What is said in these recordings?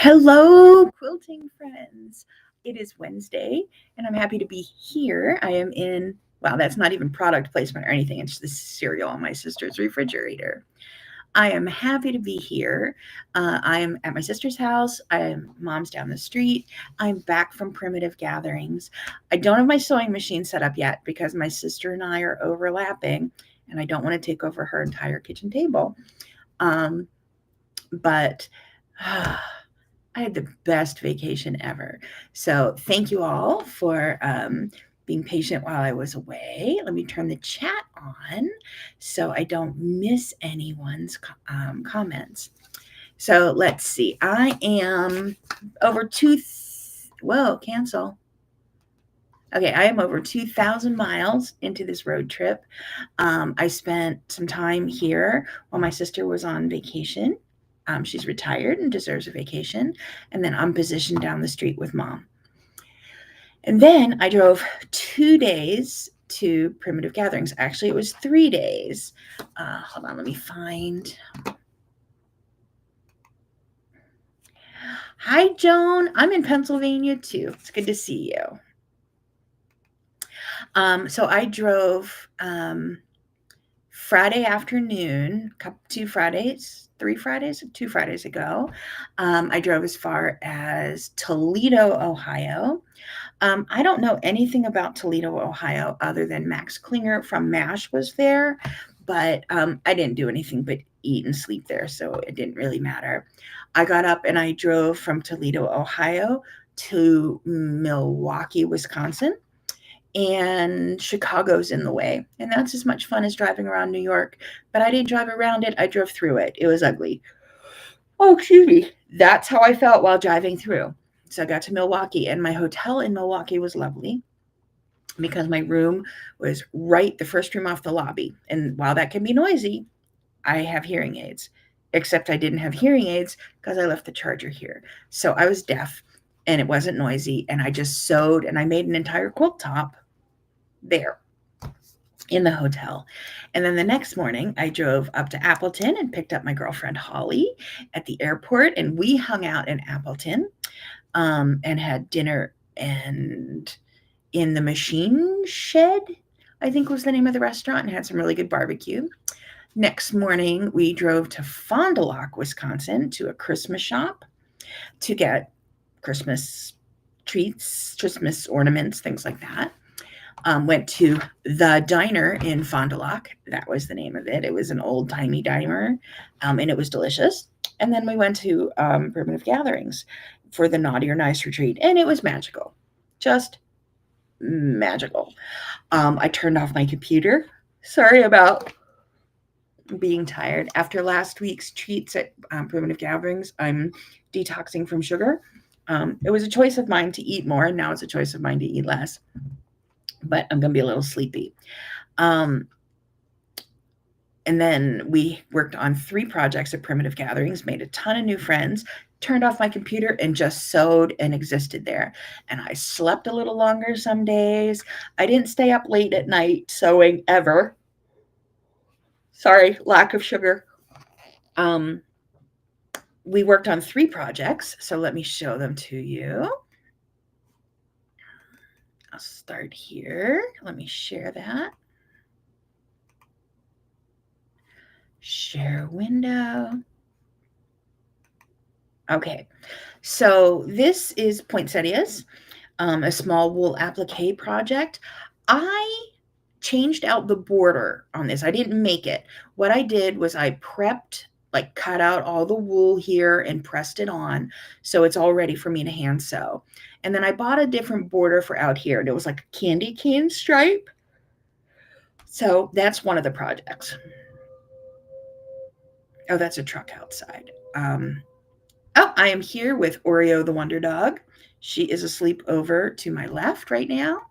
Hello, quilting friends. It is Wednesday, and I'm happy to be here. I am in, well, that's not even product placement or anything, it's the cereal on my sister's refrigerator. I am happy to be here. I am at my sister's house. Mom's down the street. I'm back from primitive gatherings. I don't have my sewing machine set up yet because my sister and I are overlapping, and I don't want to take over her entire kitchen table. But I had the best vacation ever. So thank you all for being patient while I was away. Let me turn the chat on so I don't miss anyone's comments. So let's see. I am over cancel. Okay, I am over 2,000 miles into this road trip. I spent some time here while my sister was on vacation. She's retired and deserves a vacation. And then I'm positioned down the street with Mom. And then I drove 2 days to primitive gatherings. Actually, it was 3 days. Hold on, let me find. Hi, Joan. I'm in Pennsylvania too. It's good to see you. So I drove Friday afternoon, 2 Fridays ago. I drove as far as Toledo, Ohio. I don't know anything about Toledo, Ohio, other than Max Klinger from MASH was there, but I didn't do anything but eat and sleep there, so it didn't really matter. I got up and I drove from Toledo, Ohio to Milwaukee, Wisconsin, and Chicago's in the way. And that's as much fun as driving around New York, but I didn't drive around it. I drove through it. It was ugly. Oh, excuse me. That's how I felt while driving through. So I got to Milwaukee, and my hotel in Milwaukee was lovely because my room was right the first room off the lobby. And while that can be noisy, I have hearing aids, except I didn't have hearing aids because I left the charger here. So I was deaf and it wasn't noisy. And I just sewed and I made an entire quilt top there in the hotel. And then the next morning, I drove up to Appleton and picked up my girlfriend Holly at the airport, and we hung out in Appleton and had dinner and in the Machine Shed, I think was the name of the restaurant, and had some really good barbecue. Next morning, we drove to Fond du Lac, Wisconsin, to a Christmas shop to get Christmas treats, Christmas ornaments, things like that. Went to the diner in Fond du Lac. That was the name of it. It was an old-timey diner, and it was delicious. And then we went to primitive gatherings for the Naughty or Nice retreat, and it was magical. Just magical. I turned off my computer. Sorry about being tired. After last week's treats at primitive gatherings, I'm detoxing from sugar. It was a choice of mine to eat more, and now it's a choice of mine to eat less. But I'm going to be a little sleepy. And then we worked on 3 projects at primitive gatherings, made a ton of new friends, turned off my computer and just sewed and existed there. And I slept a little longer some days. I didn't stay up late at night sewing ever. Sorry, lack of sugar. We worked on 3 projects, so let me show them to you. I'll start here. Let me share that. Share window. Okay, so this is poinsettias, a small wool applique project. I changed out the border on this. I didn't make it. What I did was I prepped, like cut out all the wool here and pressed it on so it's all ready for me to hand sew. And then I bought a different border for out here, and it was like a candy cane stripe. So that's one of the projects. Oh, that's a truck outside. I am here with Oreo the Wonder Dog. She is asleep over to my left right now.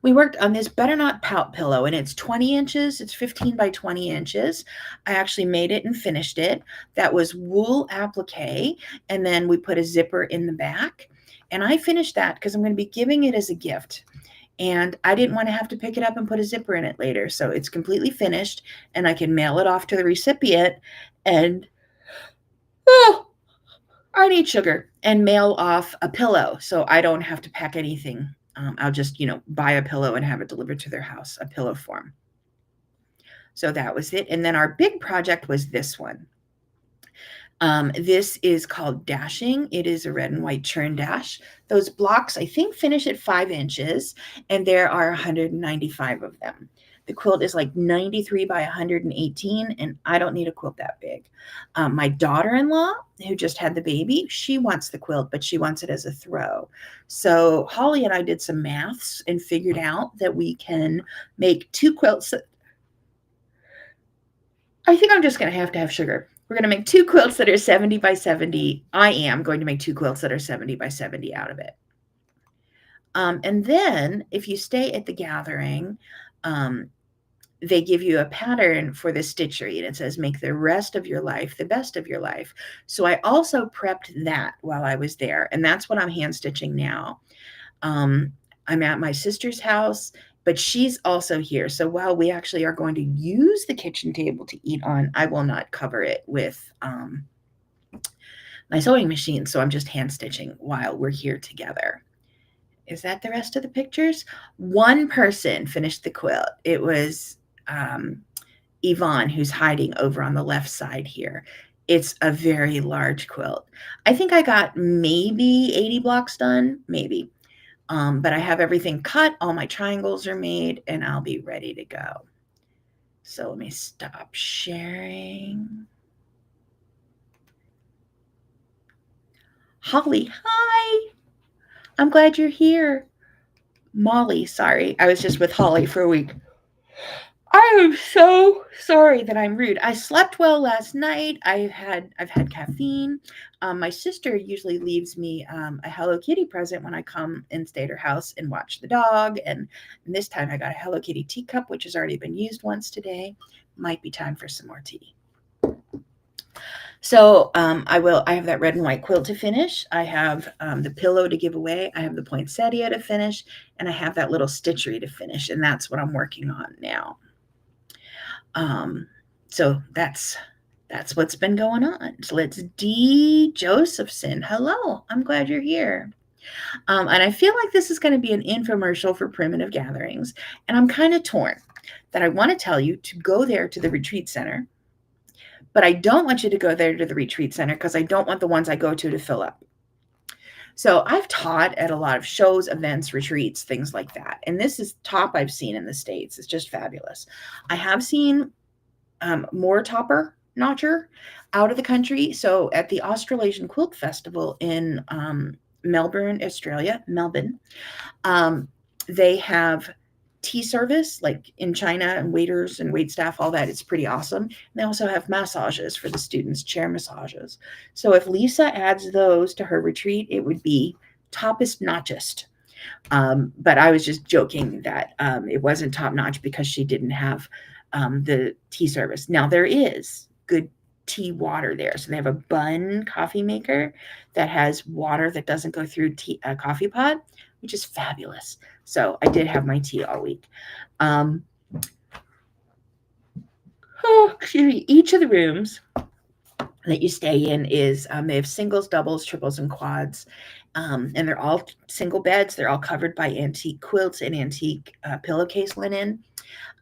We worked on this Better Not Pout pillow, and it's 20 inches. It's 15 by 20 inches. I actually made it and finished it. That was wool applique, and then we put a zipper in the back. And I finished that because I'm going to be giving it as a gift. And I didn't want to have to pick it up and put a zipper in it later. So it's completely finished, and I can mail it off to the recipient. And I need sugar, and mail off a pillow so I don't have to pack anything. I'll just, buy a pillow and have it delivered to their house, a pillow form. So that was it. And then our big project was this one. This is called dashing. It is a red and white churn dash. Those blocks, I think, finish at 5 inches, and there are 195 of them. The quilt is like 93 by 118, and I don't need a quilt that big. My daughter-in-law, who just had the baby, she wants the quilt, but she wants it as a throw. So Holly and I did some maths and figured out that we can make 2 quilts. I think I'm just going to have sugar. We're going to make 2 quilts that are 70 by 70. I am going to make 2 quilts that are 70 by 70 out of it. And then if you stay at the gathering, they give you a pattern for the stitchery, and it says, make the rest of your life the best of your life. So I also prepped that while I was there, and that's what I'm hand stitching now. I'm at my sister's house, but she's also here. So while we actually are going to use the kitchen table to eat on, I will not cover it with my sewing machine. So I'm just hand stitching while we're here together. Is that the rest of the pictures? One person finished the quilt. It was Yvonne, who's hiding over on the left side here. It's a very large quilt. I think I got maybe 80 blocks done, maybe. But I have everything cut. All my triangles are made, and I'll be ready to go. So let me stop sharing. Holly, hi. I'm glad you're here. Molly, sorry. I was just with Holly for a week. I am so sorry that I'm rude. I slept well last night. I've had caffeine. My sister usually leaves me a Hello Kitty present when I come and stay at her house and watch the dog. And this time I got a Hello Kitty teacup, which has already been used once today. Might be time for some more tea. So I have that red and white quilt to finish. I have the pillow to give away. I have the poinsettia to finish, and I have that little stitchery to finish. And that's what I'm working on now. So that's what's been going on. So let's D. Josephson. Hello, I'm glad you're here. And I feel like this is going to be an infomercial for primitive gatherings. And I'm kind of torn that I want to tell you to go there to the retreat center, but I don't want you to go there to the retreat center because I don't want the ones I go to fill up. So I've taught at a lot of shows, events, retreats, things like that. And this is top I've seen in the States. It's just fabulous. I have seen more topper notcher out of the country. So at the Australasian Quilt Festival in Melbourne, Australia, they have tea service like in China, and waiters and wait staff, all that. It's pretty awesome. And they also have massages for the students, chair massages. So if Lisa adds those to her retreat, it would be toppest notchest. But I was just joking that it wasn't top notch because she didn't have the tea service. Now there is good tea water there. So they have a Bun coffee maker that has water that doesn't go through a coffee pot, which is fabulous. So I did have my tea all week. Excuse me. Each of the rooms that you stay in is they have singles, doubles, triples, and quads. And they're all single beds. They're all covered by antique quilts and antique pillowcase linen.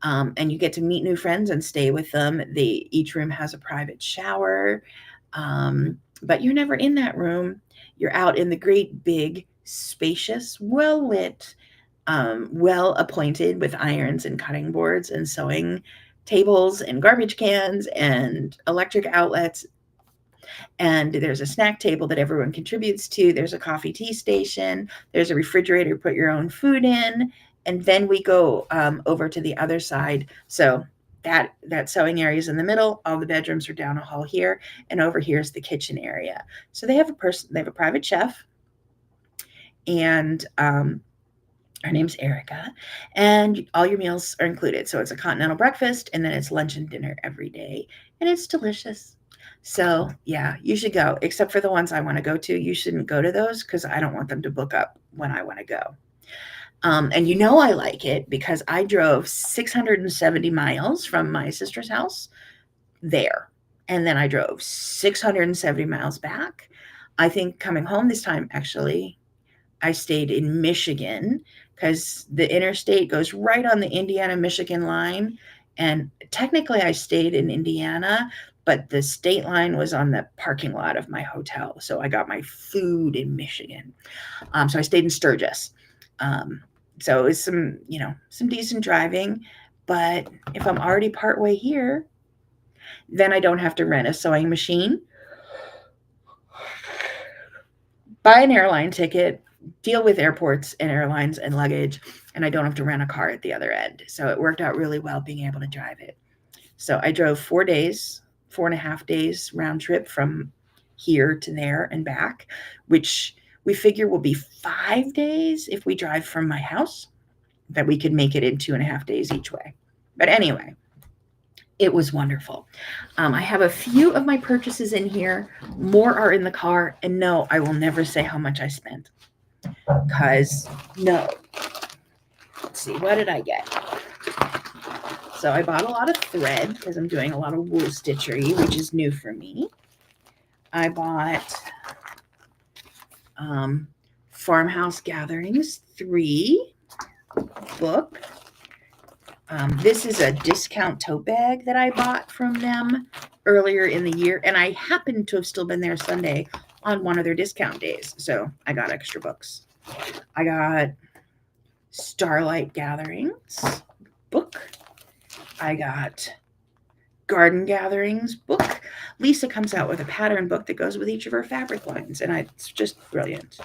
And you get to meet new friends and stay with them. Each room has a private shower, but you're never in that room. You're out in the great, big, spacious, well-lit, well-appointed with irons and cutting boards and sewing tables and garbage cans and electric outlets. And there's a snack table that everyone contributes to. There's a coffee tea station. There's a refrigerator to put your own food in. And then we go over to the other side. So that sewing area is in the middle. All the bedrooms are down a hall here. And over here is the kitchen area. So they have a private chef. And her name's Erica. And all your meals are included. So it's a continental breakfast, and then it's lunch and dinner every day. And it's delicious. So yeah, you should go, except for the ones I want to go to. You shouldn't go to those because I don't want them to book up when I want to go. And I like it because I drove 670 miles from my sister's house there. And then I drove 670 miles back. I think coming home this time, actually, I stayed in Michigan because the interstate goes right on the Indiana-Michigan line. And technically, I stayed in Indiana, but the state line was on the parking lot of my hotel. So I got my food in Michigan. So I stayed in Sturgis. So it was some decent driving. But if I'm already partway here, then I don't have to rent a sewing machine, buy an airline ticket, deal with airports and airlines and luggage, and I don't have to rent a car at the other end. So it worked out really well being able to drive it. So I drove 4 days, 4.5 days round trip from here to there and back, which we figure will be 5 days if we drive from my house, that we could make it in 2.5 days each way. But anyway, it was wonderful. I have a few of my purchases in here. More are in the car. And no, I will never say how much I spent. Because, no. Let's see, what did I get? So I bought a lot of thread because I'm doing a lot of wool stitchery, which is new for me. I bought Farmhouse Gatherings 3 book. This is a discount tote bag that I bought from them earlier in the year, and I happened to have still been there Sunday on one of their discount days, so I got extra books. I got Starlight Gatherings book. I got Garden Gatherings book. Lisa comes out with a pattern book that goes with each of her fabric lines, and it's just brilliant.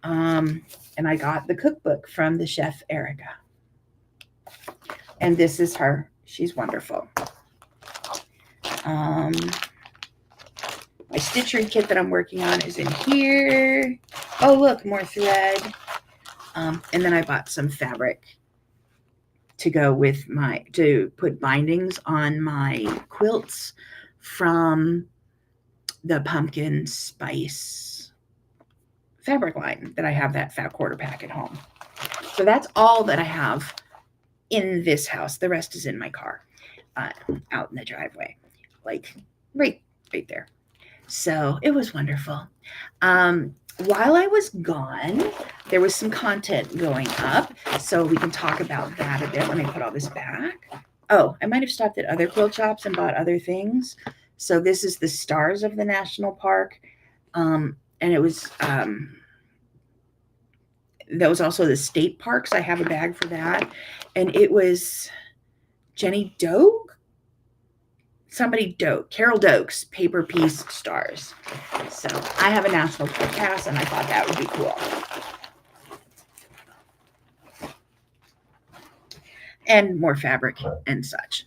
And I got the cookbook from the chef Erica. And this is her. She's wonderful. My stitchery kit that I'm working on is in here. Oh, look, more thread. And then I bought some fabric to go with to put bindings on my quilts from the pumpkin spice fabric line that I have that fat quarter pack at home. So that's all that I have in this house. The rest is in my car, out in the driveway, like right there. So it was wonderful. While I was gone, there was some content going up, so we can talk about that a bit. Let me put all this back. Oh, I might have stopped at other quilt shops and bought other things. So this is the Stars of the National Park, and it was that was also the state parks. I have a bag for that, and it was Jenny Doak. Carol Doak's paper piece stars. So I have a national podcast, and I thought that would be cool. And more fabric and such.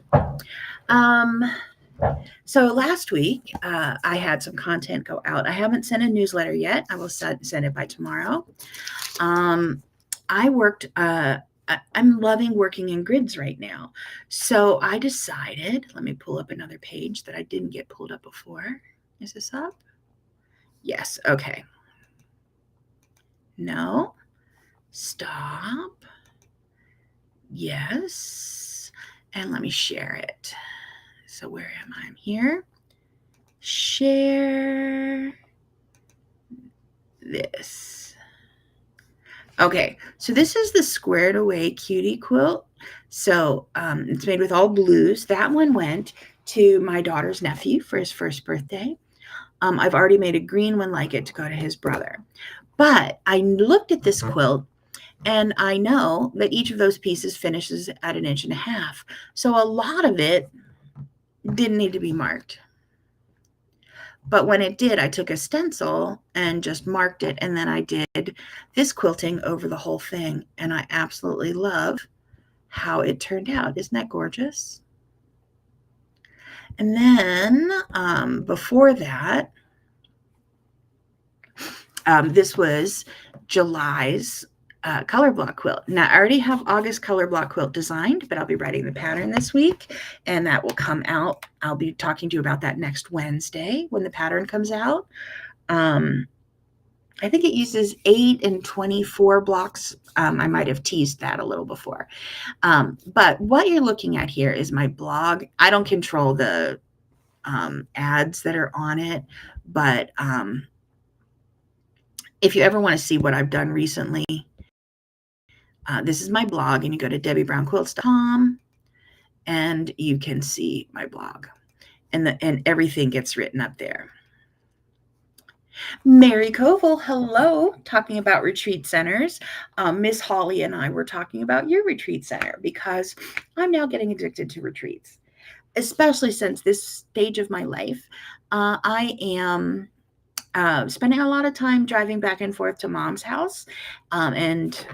So last week, I had some content go out. I haven't sent a newsletter yet. I will send it by tomorrow. I worked I'm loving working in grids right now. So I decided, let me pull up another page that I didn't get pulled up before. Is this up? Yes. Okay. No. Stop. Yes. And let me share it. So where am I? I'm here. Share this. Okay, so this is the Squared Away Cutie quilt. So it's made with all blues. That one went to my daughter's nephew for his first birthday. I've already made a green one like it to go to his brother. But I looked at this quilt, and I know that each of those pieces finishes at 1.5 inches. So a lot of it didn't need to be marked. But when it did, I took a stencil and just marked it, and then I did this quilting over the whole thing, and I absolutely love how it turned out. Isn't that gorgeous? And then before that, this was July's color block quilt. Now, I already have August color block quilt designed, but I'll be writing the pattern this week, and that will come out. I'll be talking to you about that next Wednesday when the pattern comes out. I think it uses 8 and 24 blocks. I might have teased that a little before. But what you're looking at here is my blog. I don't control the ads that are on it, but If you ever want to see what I've done recently, this is my blog, and you go to debbiebrownquilts.com and you can see my blog, and everything gets written up there. Mary Koval, hello, talking about retreat centers. Miss Holly and I were talking about your retreat center because I'm now getting addicted to retreats, especially since this stage of my life. I am spending a lot of time driving back and forth to mom's house and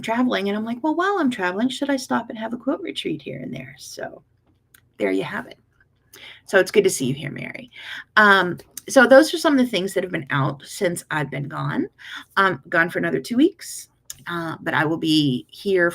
traveling. And I'm like, well, while I'm traveling, should I stop and have a quilt retreat here and there? So there you have it. So it's good to see you here, Mary. So those are some of the things that have been out since I've been gone. Gone for another 2 weeks, but I will be here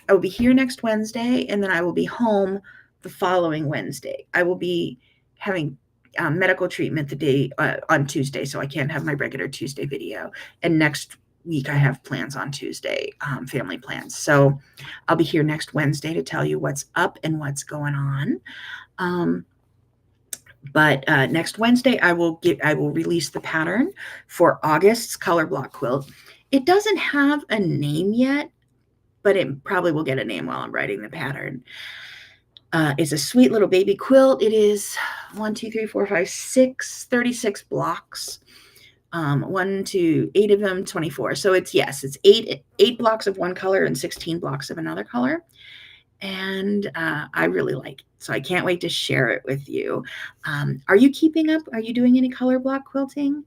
I will be here next Wednesday, and then I will be home the following Wednesday. I will be having medical treatment the day on Tuesday, so I can't have my regular Tuesday video. And next week I have plans on Tuesday, family plans. So I'll be here next Wednesday to tell you what's up and what's going on. But next Wednesday, I will release the pattern for August's color block quilt. It doesn't have a name yet, but it probably will get a name while I'm writing the pattern. It's a sweet little baby quilt. It is 36 blocks. 1 to 8 of them, 24. So it's eight blocks of one color and 16 blocks of another color. And I really like it. So I can't wait to share it with you. Are you keeping up? Are you doing any color block quilting?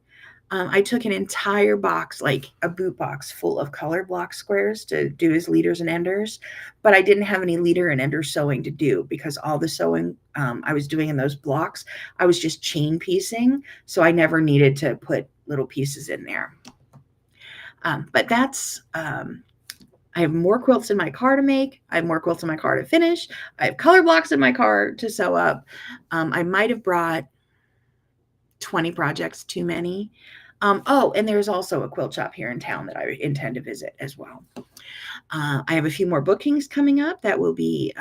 I took an entire box, like a boot box full of color block squares to do as leaders and enders, but I didn't have any leader and ender sewing to do because all the sewing I was doing in those blocks, I was just chain piecing. So I never needed to put little pieces in there. But that's... I have more quilts in my car to make. I have more quilts in my car to finish. I have color blocks in my car to sew up. I might have brought 20 projects too many. And there's also a quilt shop here in town that I intend to visit as well. I have a few more bookings coming up that will be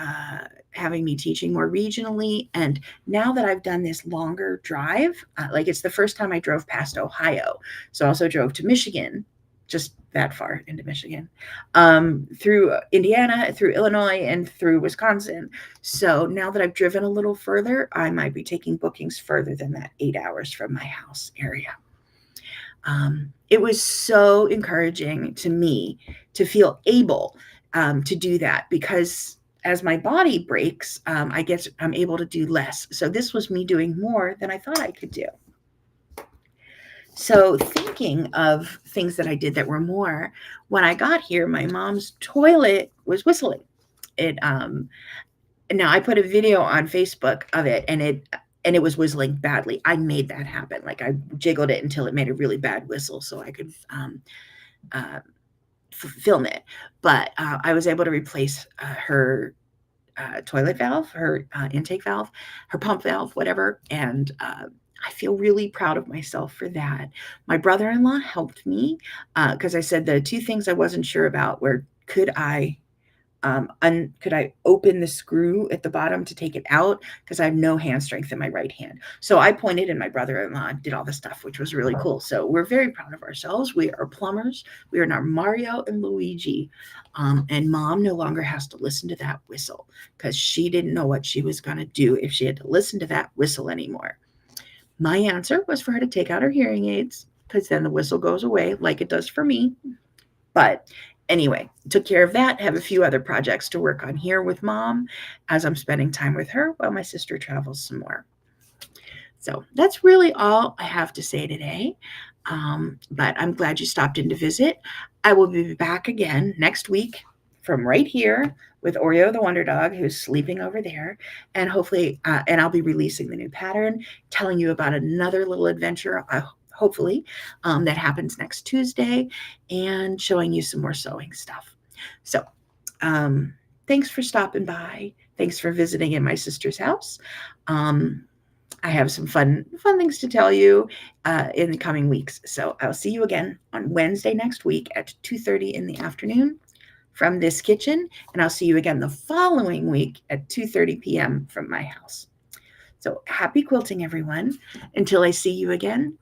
having me teaching more regionally. And now that I've done this longer drive, like it's the first time I drove past Ohio. So I also drove to Michigan, just that far into Michigan, through Indiana, through Illinois, and through Wisconsin. So now that I've driven a little further, I might be taking bookings further than that 8 hours from my house area. It was so encouraging to me to feel able to do that because as my body breaks, I'm able to do less. So this was me doing more than I thought I could do. So thinking of things that I did that were more, when I got here, my mom's toilet was whistling. Now I put a video on Facebook of it, and it was whistling badly. I made that happen. Like I jiggled it until it made a really bad whistle so I could film it. But I was able to replace her toilet valve, her intake valve, her pump valve, whatever, and I feel really proud of myself for that. My brother-in-law helped me because I said the two things I wasn't sure about were could I open the screw at the bottom to take it out because I have no hand strength in my right hand. So I pointed and my brother-in-law did all the stuff, which was really cool. So we're very proud of ourselves. We are plumbers. We are now Mario and Luigi. And mom no longer has to listen to that whistle because she didn't know what she was going to do if she had to listen to that whistle anymore. My answer was for her to take out her hearing aids because then the whistle goes away like it does for me. But anyway, took care of that. Have a few other projects to work on here with mom as I'm spending time with her while my sister travels some more. So that's really all I have to say today. But I'm glad you stopped in to visit. I will be back again next week from right here with Oreo the Wonder Dog, who's sleeping over there. And hopefully, and I'll be releasing the new pattern, telling you about another little adventure, hopefully, that happens next Tuesday, and showing you some more sewing stuff. So thanks for stopping by. Thanks for visiting in my sister's house. I have some fun things to tell you in the coming weeks. So I'll see you again on Wednesday next week at 2:30 in the afternoon from this kitchen. And I'll see you again the following week at 2:30 p.m. from my house. So happy quilting, everyone. Until I see you again.